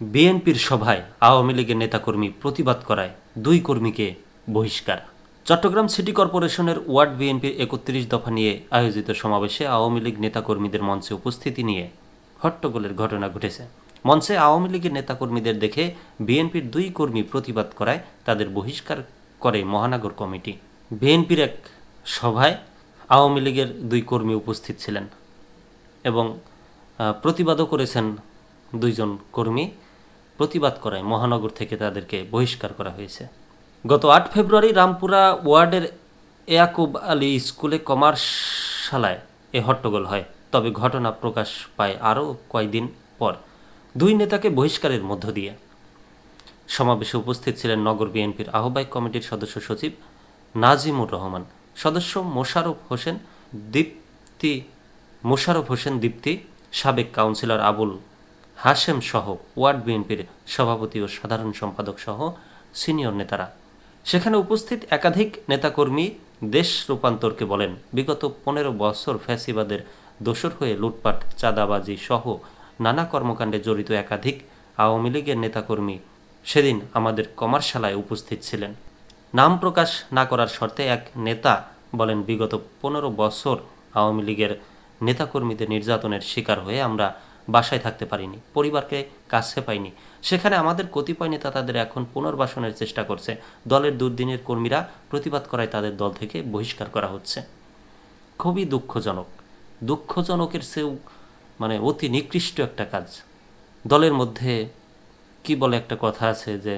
বিএনপির সভায় আওয়ামী লীগের নেতাকর্মী প্রতিবাদ করায় 2 কর্মীকে বহিষ্কার। চট্টগ্রাম সিটি কর্পোরেশনের ওয়ার্ড বিএনপির 31 দফা নিয়ে আয়োজিত সমাবেশে আওয়ামী লীগ নেতাকর্মীদের মঞ্চে উপস্থিতি নিয়ে হট্টগোলের ঘটনা ঘটেছে। মঞ্চে আওয়ামী লীগের নেতাকর্মীদের দেখে বিএনপির 2 কর্মী প্রতিবাদ করায় তাদের বহিষ্কার করে মহানগর কমিটি। বিএনপির এক সভায় আওয়ামী লীগের 2 কর্মী উপস্থিত ছিলেন এবং প্রতিবাদও করেছেন। 2 জন কর্মী প্রতিবাদ করায় মহানগর থেকে তাদেরকে বহিষ্কার করা হয়েছে। গত 8 ফেব্রুয়ারি রামপুরা ওয়ার্ডের ইয়াকুব আলী স্কুলে কমার্শালায় এ হট্টগোল হয়। তবে ঘটনা প্রকাশ পায় আরও কয়েকদিন পর 2 নেতাকে বহিষ্কারের মধ্য দিয়ে। সমাবেশে উপস্থিত ছিলেন নগর বিএনপির আহ্বায়ক কমিটির সদস্য সচিব নাজিমুর রহমান, সদস্য মোশাররফ হোসেন দীপ্তি, সাবেক কাউন্সিলর আবুল হাশেম সহ ওয়ার্ড বিএনপির সভাপতি ও সাধারণ সম্পাদক সহ সিনিয়র নেতারা। সেখানে উপস্থিত একাধিক নেতাকর্মী দেশ রূপান্তরকে বলেন, বিগত 15 বছর ফ্যাসিবাদের দোসর হয়ে লুটপাট, চাঁদাবাজি সহ নানা কর্মকাণ্ডে জড়িত একাধিক আওয়ামী লীগের নেতাকর্মী সেদিন আমাদের কমার্শালায় উপস্থিত ছিলেন। নাম প্রকাশ না করার শর্তে এক নেতা বলেন, বিগত 15 বছর আওয়ামী লীগের নেতাকর্মীদের নির্যাতনের শিকার হয়ে আমরা বাসায় থাকতে পারিনি, পরিবারকে কাছে পাইনি। সেখানে আমাদের কতিপয় নেতা তাদের এখন পুনর্বাসনের চেষ্টা করছে। দলের দুর্দিনের কর্মীরা প্রতিবাদ করায় তাদের দল থেকে বহিষ্কার করা হচ্ছে। খুবই দুঃখজনকের চেয়েও অতি নিকৃষ্ট একটা কাজ। দলের মধ্যে কি বলে একটা কথা আছে যে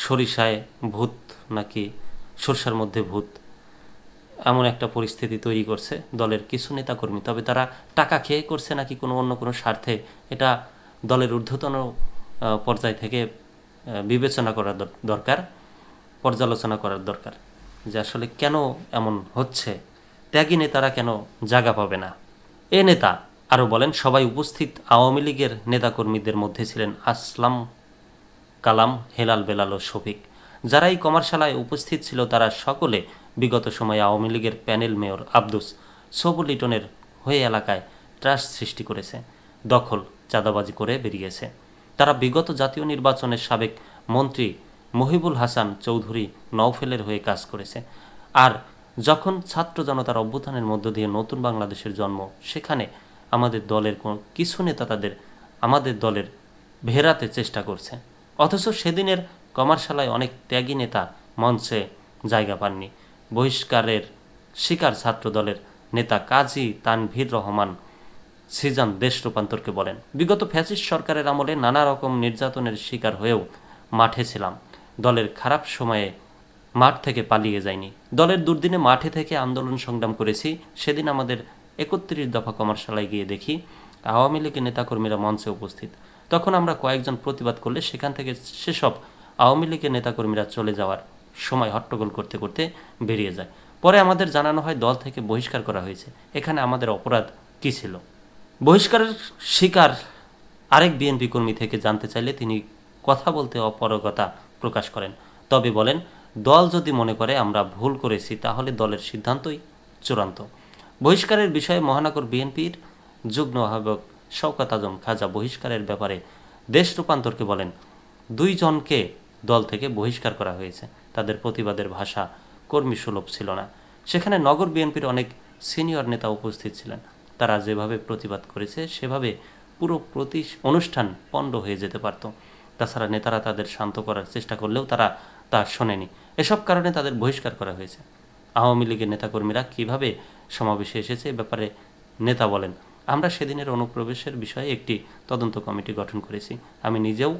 সরিষায় ভূত নাকি সরষার মধ্যে ভূত, এমন একটা পরিস্থিতি তৈরি করছে দলের কিছু নেতাকর্মী। তবে তারা টাকা খেয়ে করছে নাকি অন্য কোনো স্বার্থে, এটা দলের ঊর্ধ্বতন পর্যায় থেকে বিবেচনা করার দরকার, পর্যালোচনা করার দরকার যে আসলে কেন এমন হচ্ছে, ত্যাগী নেতারা কেন জায়গা পাবে না। এ নেতা আরও বলেন, সবাই উপস্থিত আওয়ামী লীগের নেতাকর্মীদের মধ্যে ছিলেন আসলাম, কালাম, হেলাল, বেলাল ও শফিক। যারা এই কমার্শালায় উপস্থিত ছিল তারা সকলে বিগত সময়ে আওয়ামী লীগের প্যানেল মেয়র আব্দুস সবুর লিটনের হয়ে এলাকায় ত্রাস সৃষ্টি করেছে, দখল, চাঁদাবাজি করে বেরিয়েছে। তারা বিগত জাতীয় নির্বাচনের সাবেক মন্ত্রী মহিবুল হাসান চৌধুরী নওফেলের হয়ে কাজ করেছে। আর যখন ছাত্র জনতার অভ্যুত্থানের মধ্য দিয়ে নতুন বাংলাদেশের জন্ম, সেখানে আমাদের দলের কিছু নেতা আমাদের দলের ভেরাতে চেষ্টা করছে। অথচ সেদিনের কমার্শালায় অনেক ত্যাগী নেতা মঞ্চে জায়গা পাননি। বহিষ্কারের শিকার ছাত্র দলের নেতা কাজী তানভীর রহমান সিজান দেশ রূপান্তরকে বলেন, বিগত ফ্যাসিস্ট সরকারের আমলে নানা রকম নির্যাতনের শিকার হয়েও মাঠে ছিলাম। দলের খারাপ সময়ে মাঠ থেকে পালিয়ে যায়নি। দলের দুর্দিনে মাঠে থেকে আন্দোলন সংগ্রাম করেছি। সেদিন আমাদের 31 দফা কমার্শালায় গিয়ে দেখি আওয়ামী লীগের নেতাকর্মীরা মঞ্চে উপস্থিত। তখন আমরা কয়েকজন প্রতিবাদ করলে সেখান থেকে সেসব আওয়ামী লীগের নেতাকর্মীরা চলে যাওয়ার সময় হট্টগোল করতে করতে বেরিয়ে যায়। পরে আমাদের জানানো হয় দল থেকে বহিষ্কার করা হয়েছে। এখানে আমাদের অপরাধ কী ছিল? বহিষ্কারের শিকার আরেক বিএনপি কর্মী থেকে জানতে চাইলে তিনি কথা বলতে অপারগতা প্রকাশ করেন। তবে বলেন, দল যদি মনে করে আমরা ভুল করেছি তাহলে দলের সিদ্ধান্তই চূড়ান্ত। বহিষ্কারের বিষয়ে মহানগর বিএনপির যুগ্ম আহ্বায়ক শওকত আজম খাজা বহিষ্কারের ব্যাপারে দেশ রূপান্তরকে বলেন, 2 জনকে দল থেকে বহিষ্কার করা হয়েছে। তাদের প্রতিবাদের ভাষা কর্মী সুলভ ছিল না। সেখানে নগর বিএনপির অনেক সিনিয়র নেতা উপস্থিত ছিলেন। তারা যেভাবে প্রতিবাদ করেছে সেভাবে পুরো অনুষ্ঠান পণ্ড হয়ে যেতে পারত। তাছাড়া নেতারা তাদের শান্ত করার চেষ্টা করলেও তারা তা শোনেনি। এসব কারণে তাদের বহিষ্কার করা হয়েছে। আওয়ামী লীগের নেতাকর্মীরা কিভাবে সমাবেশে এসেছে এ ব্যাপারে নেতা বলেন, আমরা সেদিনের অনুপ্রবেশের বিষয়ে একটি তদন্ত কমিটি গঠন করেছি। আমি নিজেও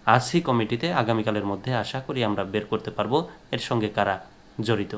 আছি কমিটিতে। আগামীকালের মধ্যে আশা করি আমরা বের করতে পারব এর সঙ্গে কারা জড়িত।